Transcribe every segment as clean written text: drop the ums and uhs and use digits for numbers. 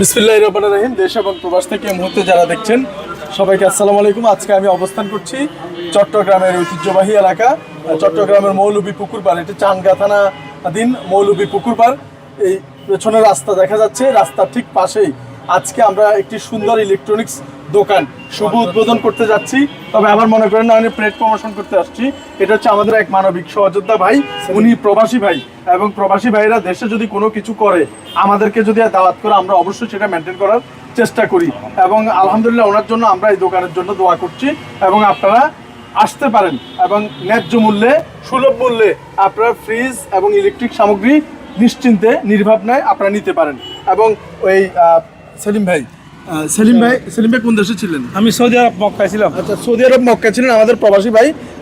বিসমিল্লাহির রহমানির রহিম। দেশ এবং প্রবাস থেকে এই মুহূর্তে যারা দেখছেন সবাইকে আসসালামু আলাইকুম। আজকে আমি অবস্থান করছি চট্টগ্রামের ঐতিহ্যবাহী এলাকা চট্টগ্রামের মৌলভী পুকুর পাড়। এটি চানগা থানাধীন মৌলভী পুকুর পাড়। এই পেছনে রাস্তা দেখা যাচ্ছে, রাস্তার ঠিক পাশেই আজকে আমরা একটি সুন্দর ইলেকট্রনিক্স দোকান শুভ উদ্বোধন করতে যাচ্ছি। তবে আমার মনে করেন না, আমি প্লেট প্রমোশন করতে আসছি। এটা হচ্ছে আমাদের এক মানবিক সহযোদ্ধা ভাই, উনি প্রবাসী ভাই, এবং প্রবাসী ভাইরা দেশে যদি কোনো কিছু করে আমাদেরকে যদি দাওয়াত করে আমরা অবশ্যই সেটা মেনটেন করার চেষ্টা করি। এবং আলহামদুলিল্লাহ ওনার জন্য আমরা এই দোকানের জন্য দোয়া করছি। এবং আপনারা আসতে পারেন এবং ন্যায্য মূল্যে, সুলভ মূল্যে আপনারা ফ্রিজ এবং ইলেকট্রিক সামগ্রী নিশ্চিন্তে নির্ভাবনায় আপনারা নিতে পারেন। এবং ওই সেলিম ভাই কোন দেশে ছিলেন? আমি সৌদি আরব মক্কায় ছিলাম। আচ্ছা, সৌদি আরব মক্কায় ছিলেন। আমাদের প্রবাসী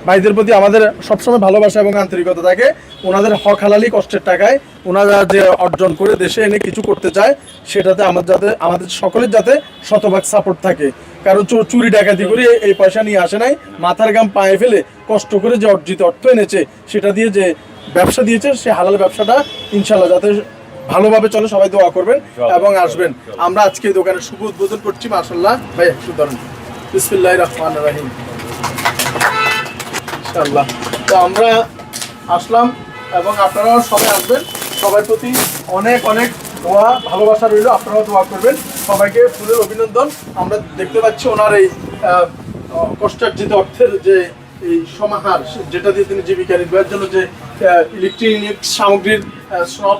ভাইদের প্রতি আমাদের সবসময় ভালোবাসা এবং আন্তরিকতা থাকে। ওনাদের হক হালালি কষ্টের টাকায় ওনারা যে অর্জন করে দেশে এনে কিছু করতে চায়, সেটাতে আমাদের সকলের যাতে শতভাগ সাপোর্ট থাকে। কারণ চুরি ডাকাতি করে এই পয়সা নিয়ে আসে নাই, মাথার ঘাম পায়ে ফেলে কষ্ট করে যে অর্জিত অর্থ এনেছে, সেটা দিয়ে যে ব্যবসা দিয়েছে, সে হালাল ব্যবসাটা ইনশাল্লাহ যাতে ভালোভাবে চলে, সবাই দোয়া করবেন এবং আসবেন। আমরা আজকে এই দোকানের শুভ উদ্বোধন করছি। মাশাআল্লাহ ভাই, একটু ধরুন। বিসমিল্লাহির রহমানির রহিম। ইনশাআল্লাহ তো আমরা আসলাম এবং আপনারাও সবাই আসবেন। সবার প্রতি অনেক অনেক দোয়া, ভালোবাসা রইল। আপনারাও দোয়া করবেন। সবাইকে ফুলের অভিনন্দন। আমরা দেখতে পাচ্ছি ওনার এই কষ্টার্জিত অর্থের যে এই সমাহার, যেটা দিয়ে তিনি জীবিকা নির্বাহের জন্য যে ইলেকট্রনিক সামগ্রীর শপ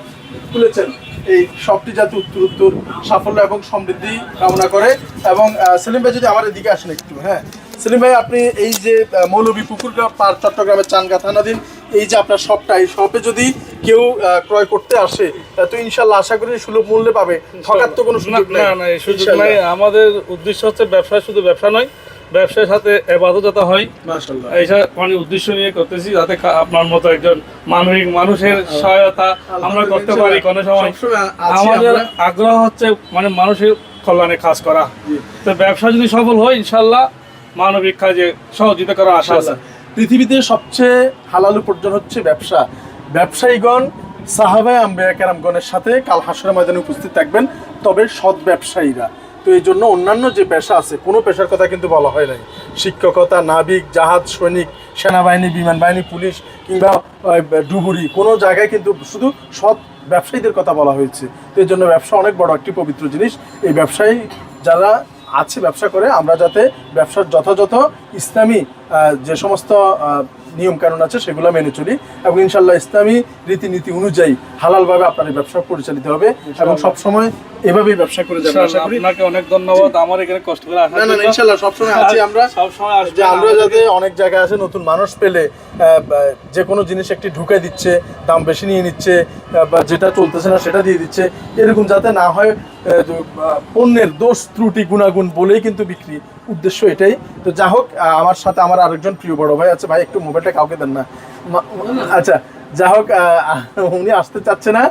খুলেছেন, এই শপটি যাতে উত্তর সাফল্য এবং সমৃদ্ধি কামনা করে। এবং সেলিম ভাই যদি আমার এদিকে আসেন একটু। হ্যাঁ সেলিম ভাই, আপনি এই যে মৌলভী পুকুর পাড় চট্টগ্রামের চানগা থানাধীন এই যে আপনার শপটা, এই শপে যদি কেউ ক্রয় করতে আসে তো ইনশাল্লাহ আশা করি সুলভ মূল্যে পাবে। ঠকার তো কোনো সুযোগ নেই। না, এই সুযোগ নাই। আমাদের উদ্দেশ্য হচ্ছে ব্যবসা, শুধু ব্যবসা নয়, ব্যবসার সাথে ইবাদত যাতে হয়, মাশাআল্লাহ এইটা মানে উদ্দেশ্য নিয়ে করতেছি, যাতে আপনার মতো একজন মানবিক মানুষের সহায়তা আমরা করতে পারি কোনো সময়। আমাদের আগ্রহ হচ্ছে মানে মানুষের কল্যাণে কাজ করা। তো ব্যবসা যদি সফল হয় ইনশাল্লাহ মানবিক কাজে সহযোগিতা করার আশা আছে। পৃথিবীতে সবচেয়ে হালাল উপার্জন হচ্ছে ব্যবসা। ব্যবসায়ীগণ সাহাবায়ে আম্বিয়া কেরামগণের সাথে কাল হাসরের ময়দানে উপস্থিত থাকবেন, তবে সৎ ব্যবসায়ীরা। তো এই জন্য অন্যান্য যে পেশা আছে, কোনো পেশার কথা কিন্তু বলা হয় নাই। শিক্ষকতা, নাবিক, জাহাজ, সৈনিক, সেনাবাহিনী, বিমান বাহিনী, পুলিশ কিংবা ডুবুরি, কোনো জায়গায় কিন্তু শুধু সৎ ব্যবসায়ীদের কথা বলা হয়েছে। তো এই জন্য ব্যবসা অনেক বড় একটি পবিত্র জিনিস। এই ব্যবসায়ী যারা আছে, ব্যবসা করে, আমরা যাতে ব্যবসার যথাযথ ইসলামী যে সমস্ত নিয়মকানুন আছে সেগুলো মেনে চলি এবং ইনশাল্লাহ ইসলামী রীতিনীতি অনুযায়ী হালালভাবে আপনার এই ব্যবসা পরিচালিত হবে এবং সবসময় এভাবেই ব্যবসা করে যাবেন। আশা করি। আপনাকে অনেক ধন্যবাদ আমার এখানে কষ্ট করে আসার জন্য। ইনশাল্লাহ সবসময় আছি আমরা, সবসময় আসবে। যে আমরা যাতে অনেক জায়গায় আছে নতুন মানুষ পেলে যে কোনো জিনিস একটি ঢুকে দিচ্ছে, দাম বেশি নিয়ে নিচ্ছে, বা যেটা চলতেছে না সেটা দিয়ে দিচ্ছে, এরকম যাতে না হয়। পণ্যের দোষ ত্রুটি গুণাগুণ বলেই কিন্তু বিক্রি, উদ্দেশ্য এটাই। তো যা হোক, আমার সাথে আমার আরেকজন প্রিয় বড় ভাই আছে। ভাই একটু মোবাইলটা কাউকে দেন না। আচ্ছা, যা হোক, উনি আসতে চাচ্ছে না।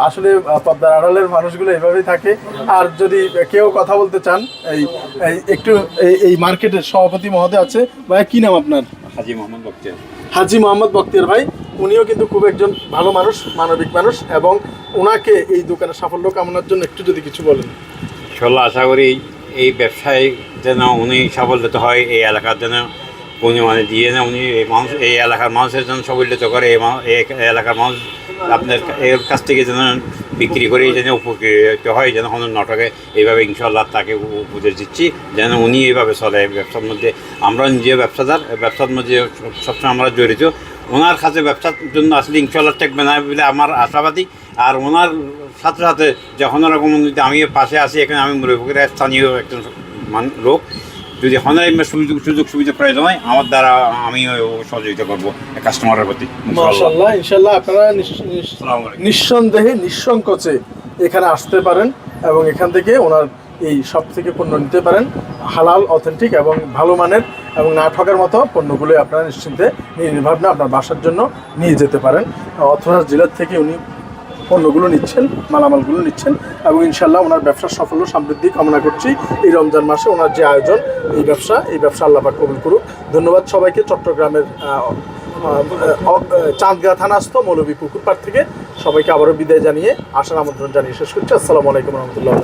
আসলে পদ্মার আড়ালের মানুষগুলো এভাবেই থাকে। আর যদি কেউ কথা বলতে চান, একটু এই মার্কেটের সভাপতি মহোদয় আছে। ভাই কি নাম আপনার? হাজী মোহাম্মদ বখতিয়ার। হাজী মোহাম্মদ বখতিয়ার ভাই, উনিও কিন্তু খুব একজন ভালো মানুষ, মানবিক মানুষ, এবং ওনাকে এই দোকানের সাফল্য কামনার জন্য একটু যদি কিছু বলেন। ইনশাল্লাহ আশা করি এই ব্যবসায় যেন উনি সাফল্যত হয়, এই এলাকার যেন উনি মানে দিয়ে না, উনি এই এলাকার মানুষের জন্য সাফল্যত করে, এই এলাকার মানুষ আপনার এর কাছ থেকে যেন বিক্রি করে যেন উপকৃত হয়, যেন কোনো নাটকে এইভাবে ইনশাল্লাহ তাকে উপদেশ দিচ্ছি যেন উনি এইভাবে চলে ব্যবসার মধ্যে। আমরা নিজে ব্যবসাদার, ব্যবসার মধ্যে সবসময় আমরা জড়িত। ওনার কাছে ব্যবসার জন্য আসলে ইনশাল্লাহ ঠেকবে না বলে আমার আশাবাদী। আর ওনার সাথে সাথে যখন রকম আমি পাশে আসি, এখানে আমি মুরব্বীরা স্থানীয় একজন লোক, যদি হনার সুযোগ সুবিধা প্রয়োজন হয় আমার দ্বারা আমি সহযোগিতা করবো কাস্টমারের প্রতি। মাশাআল্লাহ, ইনশাআল্লাহ আপনারা নিঃসন্দেহে নিঃসংকোচে এখানে আসতে পারেন এবং এখান থেকে ওনার এই সব থেকে পণ্য নিতে পারেন। হালাল, অথেন্টিক এবং ভালো মানের এবং না ঠকার মতো পণ্যগুলো আপনারা নিশ্চিন্তে নির্ভাবনা আপনার বাসার জন্য নিয়ে যেতে পারেন। অথবা জেলার থেকে উনি পণ্যগুলো নিচ্ছেন, মালামালগুলো নিচ্ছেন এবং ইনশাল্লাহ ওনার ব্যবসার সাফল্য সমৃদ্ধি কামনা করছি। এই রমজান মাসে ওনার যে আয়োজন, এই ব্যবসা আল্লাহ পাক কবুল করুক। ধন্যবাদ সবাইকে। চট্টগ্রামের চাঁদগাঁ থানাস্থ মৌলভী পুকুর পাড় থেকে সবাইকে আবারও বিদায় জানিয়ে আসার আমন্ত্রণ জানিয়ে শেষ করছি। আসসালামু আলাইকুম রহমতুল্লাহ।